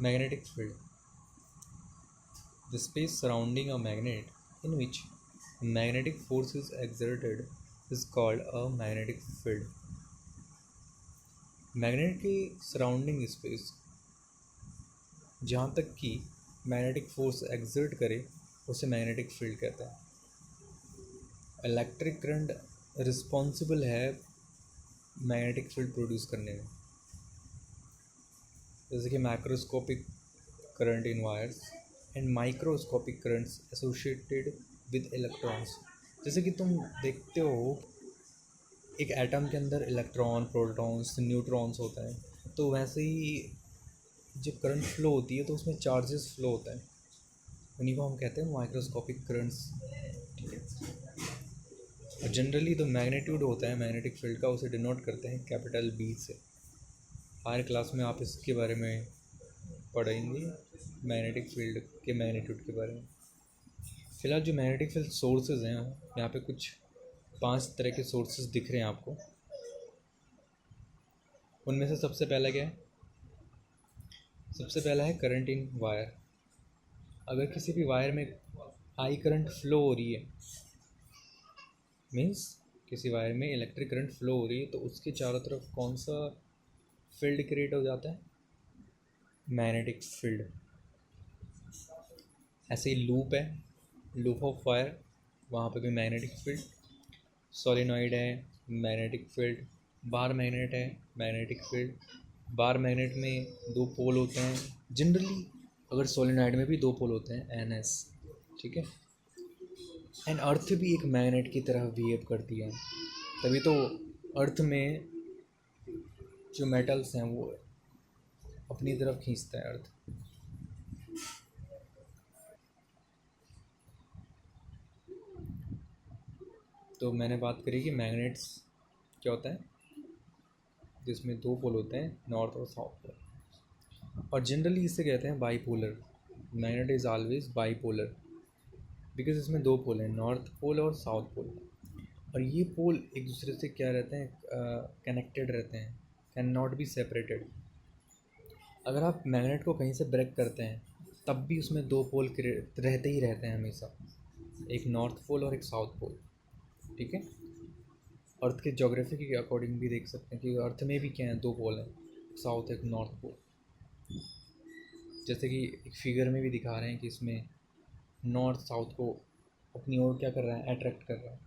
Magnetic field, the space surrounding a magnet in which magnetic force is exerted is called a magnetic field. Magnet की surrounding space जहाँ तक कि magnetic force exert करे उसे magnetic field कहते हैं। Electric current responsible है magnetic field produce करने में, जैसे कि macroscopic current in wires and microscopic currents associated with electrons. जैसे कि तुम देखते हो एक एटम के अंदर इलेक्ट्रॉन, प्रोटॉन्स, न्यूट्रॉन्स होता है, तो वैसे ही जब करंट फ्लो होती है तो उसमें चार्जेस फ्लो होता है, उन्हीं को हम कहते हैं माइक्रोस्कोपिक करंट्स। ठीक है। और जनरली तो मैग्नीट्यूड होता है मैग्नेटिक फील्ड का, उसे डिनोट करते हैं कैपिटल बी से। हर क्लास में आप इसके बारे में पढ़ेंगे, मैग्नेटिक फील्ड के मैग्नीट्यूड के बारे में। फिलहाल जो मैग्नेटिक फील्ड सोर्सेज हैं, यहाँ पे कुछ 5 तरह के सोर्सेज दिख रहे हैं आपको। उनमें से सबसे पहला क्या है? सबसे पहला है करंट इन वायर। अगर किसी भी वायर में हाई करंट फ्लो हो रही है, मीन्स किसी वायर में इलेक्ट्रिक करंट फ्लो हो रही है, तो उसके चारों तरफ कौन सा फील्ड क्रिएट हो जाता है? Magnetic field. ऐसे ही लूप है, लूप ऑफ वायर, वहाँ पे भी मैग्नेटिक फील्ड। सोलेनॉइड है, मैग्नेटिक फील्ड। बार मैग्नेट है, मैग्नेटिक फील्ड। बार मैग्नेट में 2 पोल होते हैं जनरली, अगर सोलेनॉइड में भी 2 पोल होते हैं, NS। ठीक है। एंड अर्थ भी एक मैग्नेट की तरह बिहेव करती है, तभी तो अर्थ में जो मेटल्स हैं वो अपनी तरफ खींचता है अर्थ। तो मैंने बात करी कि मैग्नेट्स क्या होता है, जिसमें 2 पोल होते हैं, नॉर्थ और साउथ पोल। और जनरली इसे कहते हैं bipolar. Magnet is always bipolar because इसमें 2 पोल हैं, नॉर्थ पोल और साउथ पोल। और ये पोल एक दूसरे से क्या रहते हैं, कनेक्टेड रहते हैं, कैन नॉट बी सेपरेटेड। अगर आप मैग्नेट को कहीं से ब्रेक करते हैं तब भी उसमें 2 पोल रहते ही रहते हैं हमेशा, एक नॉर्थ पोल और एक साउथ पोल। ठीक है। अर्थ के ज्योग्राफी के अकॉर्डिंग भी देख सकते हैं कि अर्थ में भी क्या है, 2 पोल हैं, साउथ एक नॉर्थ पोल। जैसे कि एक फिगर में भी दिखा रहे हैं कि इसमें नॉर्थ साउथ को अपनी ओर क्या कर रहा है, अट्रैक्ट कर रहा है।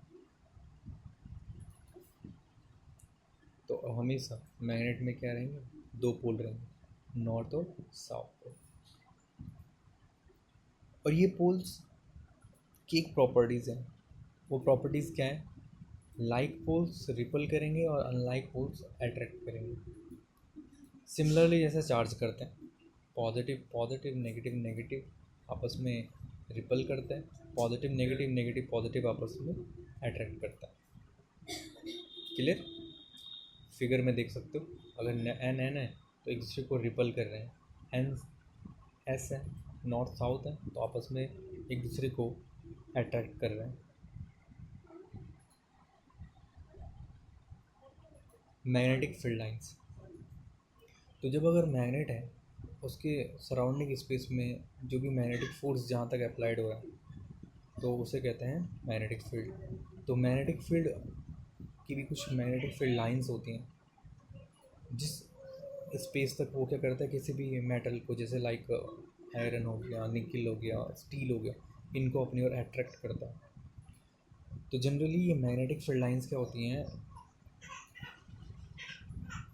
तो हमेशा मैग्नेट में क्या रहेंगे, 2 पोल रहेंगे, नॉर्थ और साउथ पोल। और ये पोल्स की एक प्रॉपर्टीज़ हैं, वो प्रॉपर्टीज़ क्या है? लाइक पोल्स रिपल करेंगे और अनलाइक पोल्स अट्रैक्ट करेंगे। सिमिलरली जैसे चार्ज करते हैं, पॉजिटिव पॉजिटिव, नेगेटिव नेगेटिव आपस में रिपल करता है, पॉजिटिव नेगेटिव, नेगेटिव पॉजिटिव आपस में अट्रैक्ट करता है। क्लियर? फिगर में देख सकते हो, अगर एन एन है तो एक दूसरे को रिपल कर रहे हैं, एन एस है, नॉर्थ साउथ है, तो आपस में एक दूसरे को अट्रैक्ट कर रहे हैं। मैग्नेटिक फील्ड लाइंस, तो जब अगर मैग्नेट है उसके सराउंडिंग स्पेस में जो भी मैग्नेटिक फोर्स जहाँ तक अप्लाइड हो रहा है तो उसे कहते हैं मैग्नेटिक फील्ड। तो मैग्नेटिक फील्ड की भी कुछ मैग्नेटिक फील्ड लाइंस होती हैं, जिस स्पेस तक वो क्या करता है, किसी भी मेटल को, जैसे लाइक आयरन हो गया, निकल हो गया, स्टील हो गया, इनको अपनी ओर अट्रैक्ट करता है। तो जनरली ये मैग्नेटिक फील्ड लाइंस क्या होती हैं,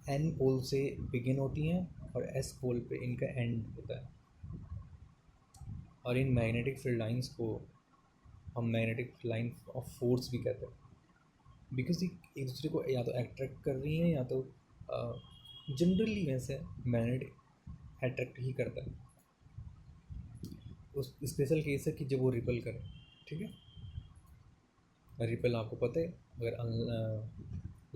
एन पोल से बिगिन होती हैं और एस पोल पे इनका एंड होता है। और इन मैग्नेटिक फील्ड लाइंस को हम मैग्नेटिक लाइन ऑफ फोर्स भी कहते हैं, बिकॉज एक दूसरे को या तो अट्रैक्ट कर रही हैं या तो जनरली वैसे मैग्नेट अट्रैक्ट ही करता है। उस स्पेशल केस है कि जब वो रिपल करे। ठीक है। रिपल आपको पता है, अगर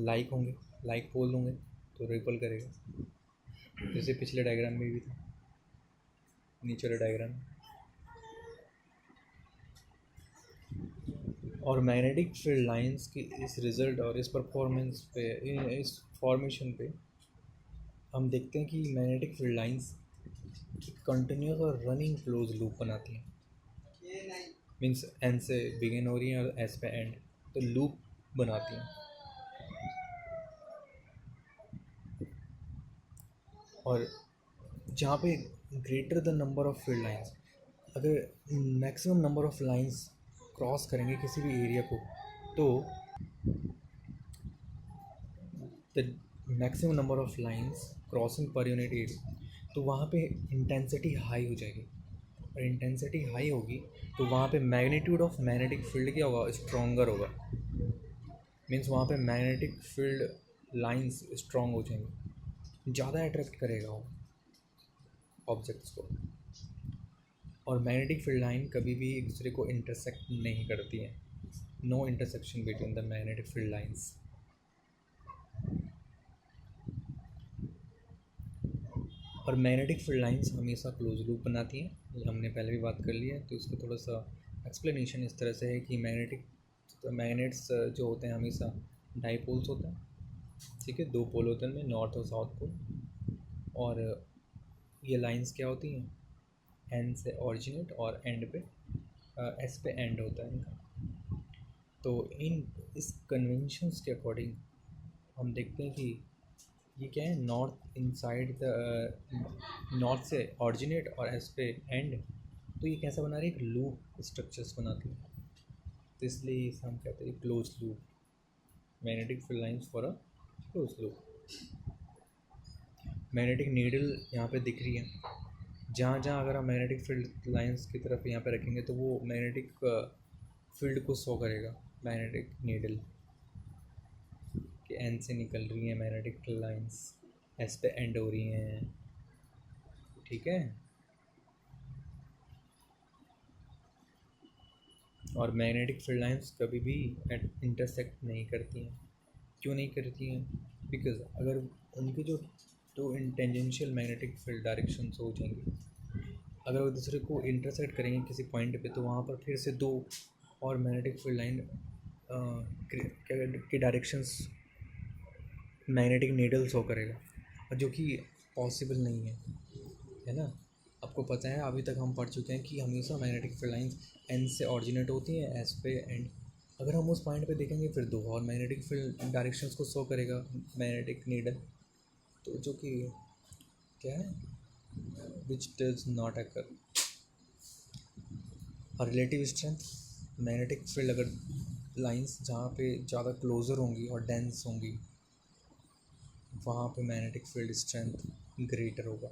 लाइक होंगे, लाइक पोल होंगे तो रिपल करेगा, जैसे पिछले डायग्राम में भी था, नीचे वाले डायग्राम। और मैग्नेटिक फील्ड लाइंस की इस रिज़ल्ट और इस परफॉर्मेंस पे, इस फॉर्मेशन पे हम देखते हैं कि मैग्नेटिक फील्ड लाइंस कंटिन्यूस और रनिंग क्लोज लूप बनाती हैं। मीन्स एन से बिगिन हो रही हैं और एस पे एंड, तो लूप बनाती हैं। और जहाँ पे greater the number of field lines, अगर maximum number of lines cross करेंगे किसी भी एरिया को, तो the maximum number of lines crossing पर यूनिट एरिया, तो वहाँ पे इंटेंसिटी हाई हो जाएगी। और इंटेंसिटी हाई होगी तो वहाँ पे मैग्नीट्यूड ऑफ मैग्नेटिक फील्ड क्या होगा, स्ट्रॉन्गर होगा। मीन्स वहाँ पे मैग्नेटिक फील्ड लाइंस स्ट्रॉन्ग हो जाएंगी, ज़्यादा अट्रैक्ट करेगा वो ऑब्जेक्ट्स को। और मैग्नेटिक फील्ड लाइन कभी भी एक दूसरे को इंटरसेक्ट नहीं करती हैं। No intersection between the magnetic field lines. और मैग्नेटिक फील्ड लाइंस हमेशा क्लोज लूप बनाती हैं, ये हमने पहले भी बात कर लिया है। तो इसका थोड़ा सा एक्सप्लेनेशन इस तरह से है कि मैग्नेट्स जो होते हैं हमेशा डाईपोल्स होते हैं, ठीक है, दो पोल होते हैं उनमें, नॉर्थ और साउथ पोल। और ये लाइंस क्या होती हैं, एन से ऑरिजिनेट और एंड पे एस पे एंड होता है इनका। तो इस कन्वेंशंस के अकॉर्डिंग हम देखते हैं कि ये क्या है, नॉर्थ इनसाइड द नॉर्थ से ऑरिजिनेट और एस पे एंड, तो ये कैसा बना रही है, एक लूप स्ट्रक्चर्स बनाती है। तो इसलिए इसे हम कहते हैं close loop, magnetic field lines for a close loop. Magnetic needle यहाँ पे दिख रही है, जहाँ जहाँ अगर हम मैग्नेटिक फील्ड लाइंस की तरफ यहाँ पे रखेंगे तो वो मैग्नेटिक फील्ड को शो करेगा। मैग्नेटिक नीडल कि एन से निकल रही हैं मैग्नेटिक लाइंस, एस पे एंड हो रही हैं, ठीक है। और मैग्नेटिक फील्ड लाइंस कभी भी इंटरसेक्ट नहीं करती हैं। क्यों नहीं करती हैं? बिकॉज अगर उनके जो दो टेंजेंशियल मैग्नेटिक फील्ड डायरेक्शंस हो जाएंगी, अगर वो दूसरे को इंटरसेक्ट करेंगे किसी पॉइंट पे, तो वहाँ पर फिर से दो और मैग्नेटिक फील्ड लाइन के डायरेक्शंस मैग्नेटिक नीडल शो करेगा, और जो कि पॉसिबल नहीं है ना। आपको पता है, अभी तक हम पढ़ चुके हैं कि हमेशा मैग्नेटिक फील्ड लाइंस एन से ऑरिजिनेट होती हैं, एस पे एंड। अगर हम उस पॉइंट पे देखेंगे फिर दो और मैग्नेटिक फील्ड डायरेक्शंस को शो करेगा मैग्नेटिक नीडल, तो जो कि क्या है, विच डज नॉट अकर। और रिलेटिव स्ट्रेंथ, मैग्नेटिक फील्ड अगर लाइंस जहाँ पे ज़्यादा क्लोज़र होंगी और डेंस होंगी, वहाँ पे मैग्नेटिक फील्ड स्ट्रेंथ ग्रेटर होगा।